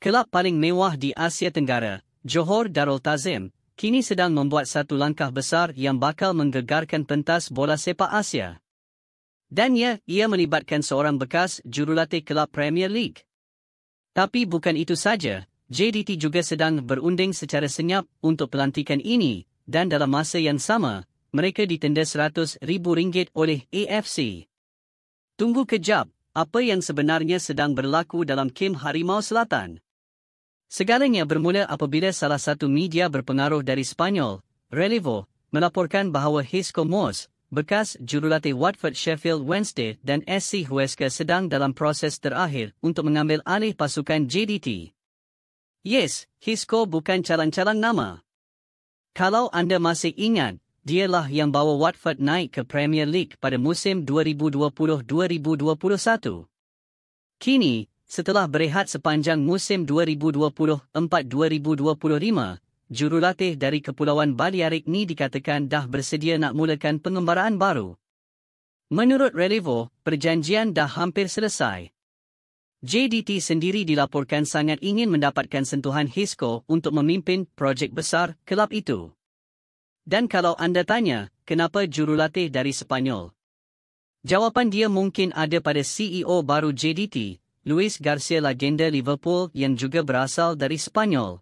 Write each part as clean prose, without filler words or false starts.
kelab paling mewah di Asia Tenggara, Johor Darul Ta'zim, kini sedang membuat satu langkah besar yang bakal menggegarkan pentas bola sepak Asia. Dan ia melibatkan seorang bekas jurulatih kelab Premier League. Tapi bukan itu saja, JDT juga sedang berunding secara senyap untuk pelantikan ini, dan dalam masa yang sama, mereka ditenda RM100,000 oleh AFC. Tunggu kejap, apa yang sebenarnya sedang berlaku dalam kem Harimau Selatan? Segalanya bermula apabila salah satu media berpengaruh dari Spanyol, Relevo, melaporkan bahawa Xisco Moss, bekas jurulatih Watford, Sheffield Wednesday dan SC Huesca sedang dalam proses terakhir untuk mengambil alih pasukan JDT. Yes, Xisco bukan calon-calon nama. Kalau anda masih ingat, dialah yang bawa Watford naik ke Premier League pada musim 2020-2021. Kini, setelah berehat sepanjang musim 2024-2025, jurulatih dari Kepulauan Balearic ni dikatakan dah bersedia nak mulakan pengembaraan baru. Menurut Relevo, perjanjian dah hampir selesai. JDT sendiri dilaporkan sangat ingin mendapatkan sentuhan Xisco untuk memimpin projek besar kelab itu. Dan kalau anda tanya, kenapa jurulatih dari Sepanyol? Jawapan dia mungkin ada pada CEO baru JDT, Luis Garcia, legenda Liverpool yang juga berasal dari Sepanyol.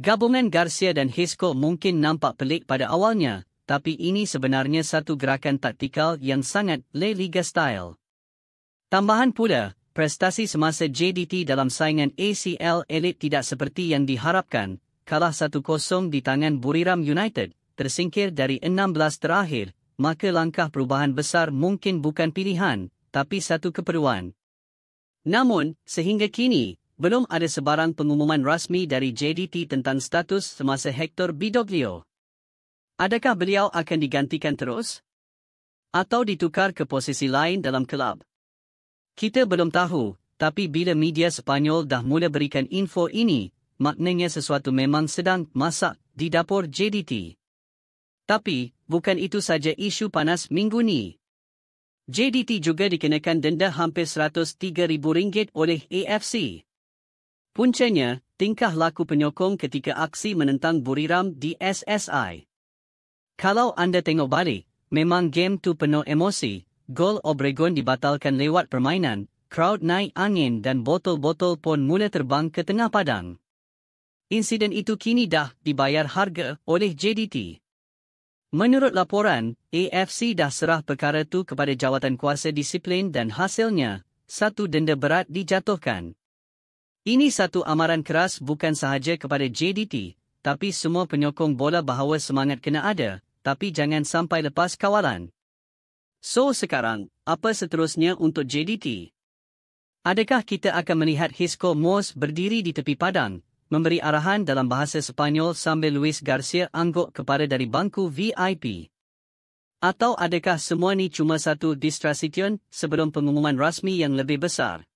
Gabungan Garcia dan Xisco mungkin nampak pelik pada awalnya, tapi ini sebenarnya satu gerakan taktikal yang sangat La Liga style. Tambahan pula, prestasi semasa JDT dalam saingan ACL Elite tidak seperti yang diharapkan, kalah 1-0 di tangan Buriram United, tersingkir dari 16 terakhir, maka langkah perubahan besar mungkin bukan pilihan, tapi satu keperluan. Namun, sehingga kini, belum ada sebarang pengumuman rasmi dari JDT tentang status semasa Hector Bidoglio. Adakah beliau akan digantikan terus? Atau ditukar ke posisi lain dalam kelab? Kita belum tahu, tapi bila media Sepanyol dah mula berikan info ini, maknanya sesuatu memang sedang masak di dapur JDT. Tapi, bukan itu saja isu panas minggu ni. JDT juga dikenakan denda hampir RM103,000 oleh AFC. Puncanya, tingkah laku penyokong ketika aksi menentang Buriram di SSI. Kalau anda tengok balik, memang game tu penuh emosi, gol Obregon dibatalkan lewat permainan, crowd naik angin dan botol-botol pun mula terbang ke tengah padang. Insiden itu kini dah dibayar harga oleh JDT. Menurut laporan, AFC dah serah perkara tu kepada Jawatan Kuasa Disiplin dan hasilnya, satu denda berat dijatuhkan. Ini satu amaran keras bukan sahaja kepada JDT, tapi semua penyokong bola bahawa semangat kena ada, tapi jangan sampai lepas kawalan. So sekarang, apa seterusnya untuk JDT? Adakah kita akan melihat Xisco Moss berdiri di tepi padang, memberi arahan dalam bahasa Sepanyol sambil Luis Garcia angguk kepada dari bangku VIP? Atau adakah semua ni cuma satu distraction sebelum pengumuman rasmi yang lebih besar?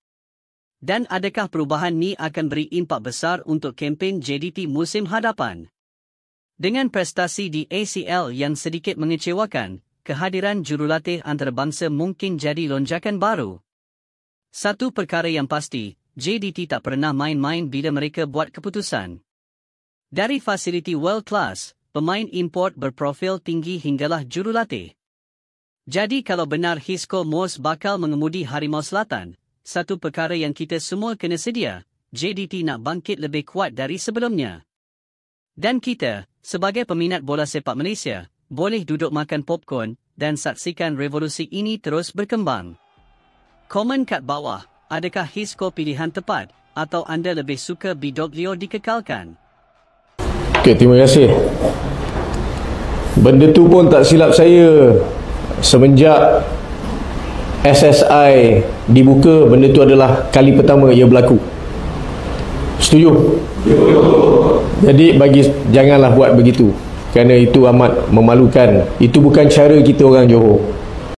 Dan adakah perubahan ni akan beri impak besar untuk kempen JDT musim hadapan? Dengan prestasi di ACL yang sedikit mengecewakan, kehadiran jurulatih antarabangsa mungkin jadi lonjakan baru. Satu perkara yang pasti, JDT tak pernah main-main bila mereka buat keputusan. Dari fasiliti world class, pemain import berprofil tinggi hinggalah jurulatih. Jadi kalau benar Xisco Moss bakal mengemudi Harimau Selatan, satu perkara yang kita semua kena sedia, JDT nak bangkit lebih kuat dari sebelumnya. Dan kita, sebagai peminat bola sepak Malaysia, boleh duduk makan popcorn dan saksikan revolusi ini terus berkembang. Komen kat bawah. Adakah Xisco pilihan tepat, atau anda lebih suka Bidoglio dikekalkan? Okey, terima kasih. Benda tu pun tak silap saya, semenjak SSI dibuka, benda tu adalah kali pertama ia berlaku. Setuju? Jadi janganlah buat begitu, kerana itu amat memalukan. Itu bukan cara kita orang Johor.